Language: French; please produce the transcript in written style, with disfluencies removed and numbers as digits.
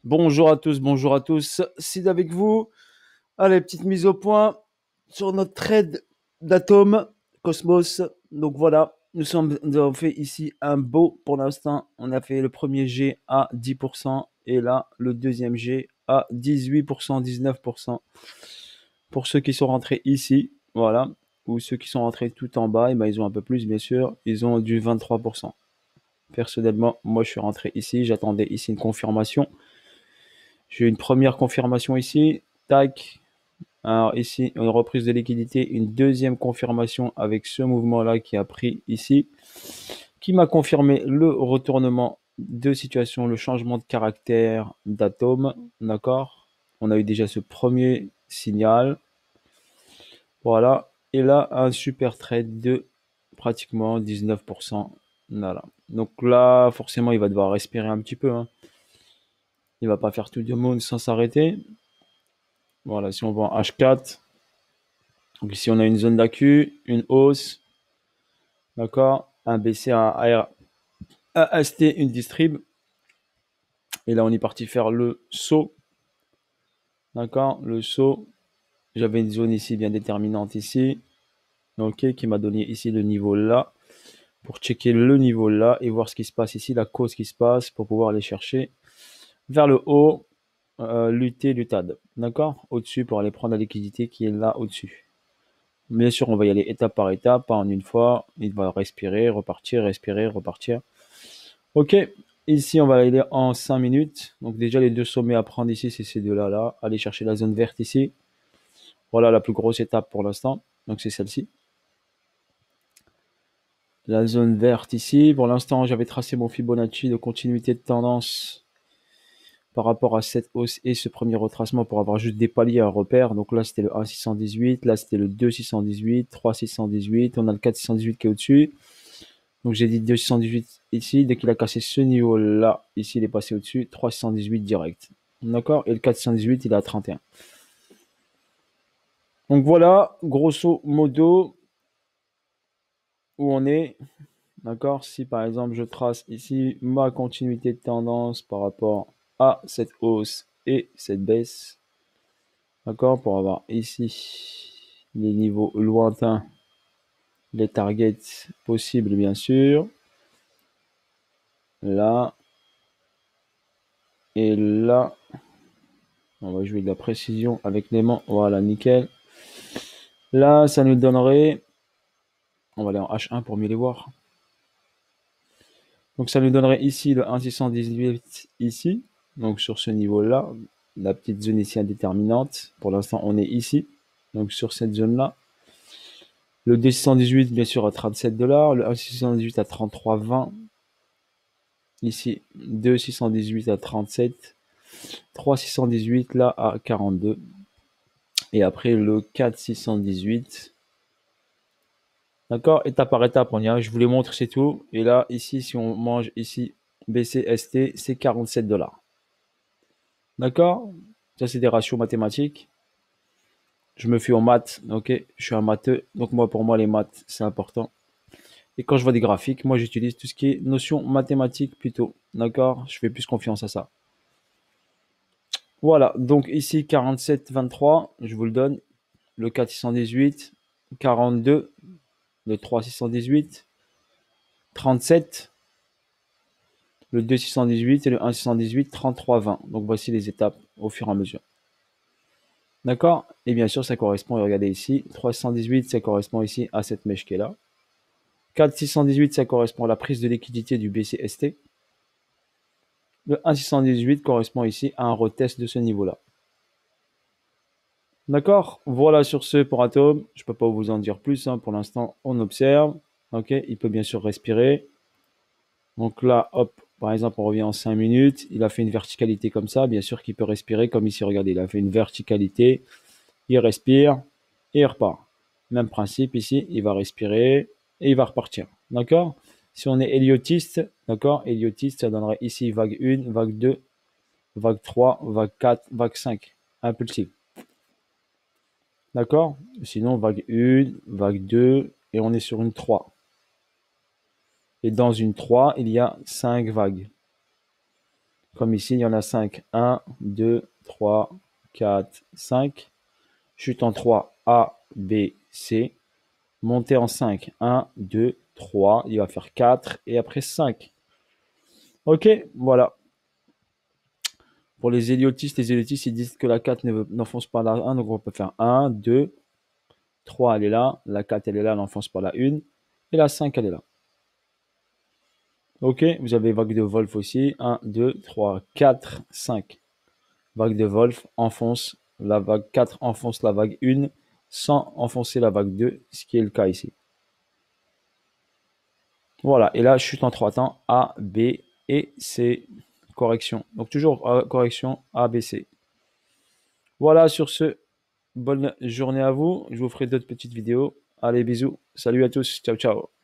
Bonjour à tous. Sid avec vous. Allez, petite mise au point sur notre trade d'Atom Cosmos. Donc voilà, nous avons fait ici un beau pour l'instant. On a fait le premier G à 10% et là le deuxième G à 18%, 19%. Pour ceux qui sont rentrés ici, voilà, ou ceux qui sont rentrés tout en bas, et ben ils ont un peu plus bien sûr. Ils ont du 23%. Personnellement, moi je suis rentré ici, j'attendais ici une confirmation. J'ai une première confirmation ici. Tac. Alors ici, une reprise de liquidité. Une deuxième confirmation avec ce mouvement-là qui a pris ici. Qui m'a confirmé le retournement de situation, le changement de caractère d'atome. D'accord. On a eu déjà ce premier signal. Voilà. Et là, un super trade de pratiquement 19%. Voilà. Donc là, forcément, il va devoir respirer un petit peu, hein. Il va pas faire tout le monde sans s'arrêter. Voilà, si on va en H4, donc ici on a une zone d'AQ, une hausse, d'accord, un BC, un AR, un AST, une distrib. Et là on est parti faire le saut, d'accord, le saut. J'avais une zone ici bien déterminante ici, ok, qui m'a donné ici le niveau là, pour checker le niveau là et voir ce qui se passe ici, la cause qui se passe, pour pouvoir aller chercher vers le haut, lutter, lutade, d'accord, au-dessus pour aller prendre la liquidité qui est là au-dessus. Bien sûr, on va y aller étape par étape, pas en une fois. Il va respirer, repartir, repartir. Ok, ici, on va aller en 5 minutes. Donc déjà, les deux sommets à prendre ici, c'est ces deux-là. Là. Aller chercher la zone verte ici. Voilà la plus grosse étape pour l'instant. Donc c'est celle-ci. La zone verte ici. Pour l'instant, j'avais tracé mon Fibonacci de continuité de tendance par rapport à cette hausse et ce premier retracement pour avoir juste des paliers à repère. Donc là, c'était le 1,618. Là, c'était le 2,618, 3,618. On a le 4,618 qui est au-dessus. Donc j'ai dit 218 ici, dès qu'il a cassé ce niveau-là, ici il est passé au-dessus, 318 direct. D'accord. Et le 418 il est à 31. Donc voilà, grosso modo, où on est. D'accord. Si par exemple je trace ici ma continuité de tendance par rapport à cette hausse et cette baisse. D'accord. Pour avoir ici les niveaux lointains, les targets possibles bien sûr. Là. Et là. On va jouer de la précision avec les mains. Voilà, nickel. Là, ça nous donnerait... On va aller en H1 pour mieux les voir. Donc ça nous donnerait ici le 1,618 ici. Donc sur ce niveau-là, la petite zone ici indéterminante. Pour l'instant, on est ici. Donc sur cette zone-là. Le 218, bien sûr, à 37$. Le 1,618 à 33,20. Ici, 2,618 à 37. 3,618 là à 42. Et après le 4,618. D'accord. Étape par étape, on y va. Je vous les montre, c'est tout. Et là, ici, si on mange ici BCST, c'est 47$. D'accord. Ça, c'est des ratios mathématiques. Je me fie aux maths. Ok. Je suis un matheux. Donc, moi, pour moi, les maths, c'est important. Et quand je vois des graphiques, moi, j'utilise tout ce qui est notion mathématique plutôt. D'accord. Je fais plus confiance à ça. Voilà. Donc, ici, 47,23. Je vous le donne. Le 4,618. 42. Le 3,618. 37. Le 2,618 et le 1,618, 33,20. Donc voici les étapes au fur et à mesure. D'accord. Et bien sûr, ça correspond, regardez ici, 318, ça correspond ici à cette mèche qui est là. 4,618, ça correspond à la prise de liquidité du BCST. Le 1,618 correspond ici à un retest de ce niveau-là. D'accord. Voilà sur ce pour Atom. Je ne peux pas vous en dire plus. Pour l'instant, on observe. Ok. Il peut bien sûr respirer. Donc là, hop, par exemple, on revient en 5 minutes. Il a fait une verticalité comme ça. Bien sûr qu'il peut respirer comme ici. Regardez, il a fait une verticalité. Il respire et il repart. Même principe ici. Il va respirer et il va repartir. D'accord. Si on est héliotiste, d'accord, héliotiste, ça donnerait ici vague 1, vague 2, vague 3, vague 4, vague 5. Impulsif. D'accord. Sinon, vague 1, vague 2, et on est sur une 3. Et dans une 3, il y a 5 vagues. Comme ici, il y en a 5. 1, 2, 3, 4, 5. Chute en 3, A, B, C. Montée en 5, 1, 2, 3. Il va faire 4 et après 5. Ok, voilà. Pour les héliotistes, ils disent que la 4 n'enfonce pas la 1, donc on peut faire 1, 2, 3, elle est là, la 4, elle est là, elle n'enfonce pas la 1, et la 5, elle est là. Ok, vous avez vague de Wolf aussi, 1, 2, 3, 4, 5. Vague de Wolf enfonce la vague 4, enfonce la vague 1, sans enfoncer la vague 2, ce qui est le cas ici. Voilà, et là, chute en 3 temps, A, B et C, correction. Donc toujours correction A, B, C. Voilà, sur ce, bonne journée à vous. Je vous ferai d'autres petites vidéos. Allez, bisous. Salut à tous. Ciao, ciao.